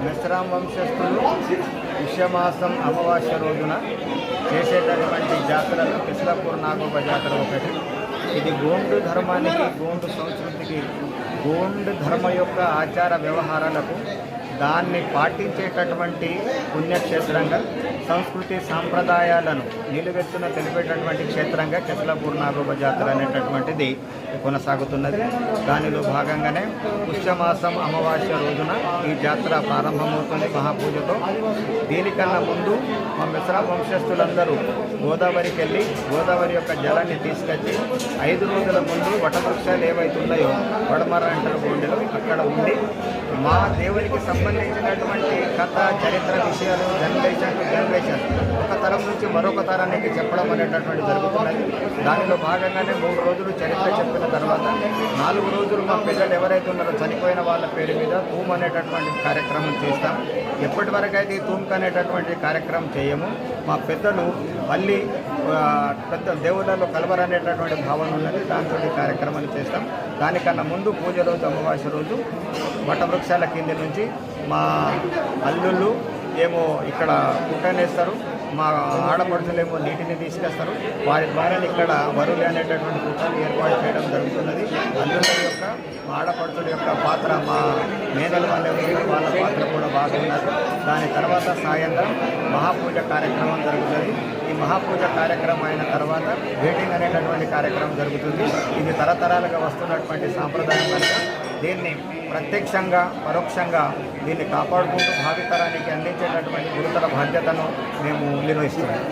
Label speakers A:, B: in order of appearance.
A: మెస్రాం వంశస్థులు పుష్యమాసం అమావాస్య రోజున చేసేటటువంటి జాతరలో కిస్లాపూర్ నాగోబ జాతర ఒకటి. ఇది గోండు ధర్మానికి, గోండు సంస్కృతికి, గోండు ధర్మ యొక్క ఆచార వ్యవహారాలకు దాన్ని పాటించేటటువంటి పుణ్యక్షేత్రంగా, సంస్కృతి సాంప్రదాయాలను నిలువెత్తున తెలిపేటటువంటి క్షేత్రంగా కిస్లాపూర్ నాగోబ జాతర అనేటటువంటిది కొనసాగుతున్నది. దానిలో భాగంగానే పుష్యమాసం అమావాస్య రోజున ఈ జాతర ప్రారంభమవుతుంది మహాపూజతో. దీనికన్నా ముందు మా మిశ్రా వంశస్థులందరూ గోదావరికి వెళ్ళి గోదావరి యొక్క జలాన్ని తీసుకొచ్చి 5 రోజుల ముందు వటవృక్షాలు ఏవైతే ఉన్నాయో, వడమర అంటారు గోండెలో, అక్కడ ఉండి మా దేవునికి సంబంధించినటువంటి కథ, చరిత్ర విషయాలు జనరేషన్ టు జనరేషన్ ఒక తరం నుంచి మరొక తరానికి చెప్పడం అనేటటువంటి జరుగుతున్నది. దానిలో భాగంగానే 3 రోజులు చరిత్ర చెప్పిన తర్వాత 4 రోజులు మా పిల్లలు ఎవరైతే ఉన్నారో చనిపోయిన వాళ్ళ పేరు మీద తూమ్ అనేటటువంటి కార్యక్రమం చేస్తాం. ఎప్పటి వరకు అయితే ఈ తూమ్కి అనేటటువంటి కార్యక్రమం చేయము, మా పెద్దలు మళ్ళీ పెద్ద దేవుళ్ళలో కలవరనేటటువంటి భావన ఉన్నది. దాంతో ఈ కార్యక్రమాన్ని చేస్తాం. దానికన్నా ముందు పూజ రోజు, అమావాస్య రోజు వటవృక్షాల కింద నుంచి మా అల్లుళ్ళు ఏమో ఇక్కడ కుట్టనేస్తారు, మా ఆడపడుచులేమో నీటిని తీసుకొస్తారు. వారి ద్వారా ఇక్కడ వరులు అనేటటువంటి కుట్రలు ఏర్పాటు చేయడం జరుగుతున్నది. అల్లుళ్ళ యొక్క, ఆడపడుచుల యొక్క పాత్ర, మా మేనల వాళ్ళ పాత్ర కూడా బాగున్నది. దాని తర్వాత సాయంత్రం మహాపూజ కార్యక్రమం జరుగుతుంది. ఈ మహాపూజ కార్యక్రమం అయిన తర్వాత వేటింగ్ అనేటటువంటి కార్యక్రమం జరుగుతుంది. ఇది తరతరాలుగా వస్తున్నటువంటి సాంప్రదాయం కనుక దీన్ని ప్రత్యక్షంగా, పరోక్షంగా దీన్ని కాపాడుకుంటూ భావితరానికి అందించేటటువంటి గురుతర బాధ్యతను మేము నిర్వహిస్తున్నాం.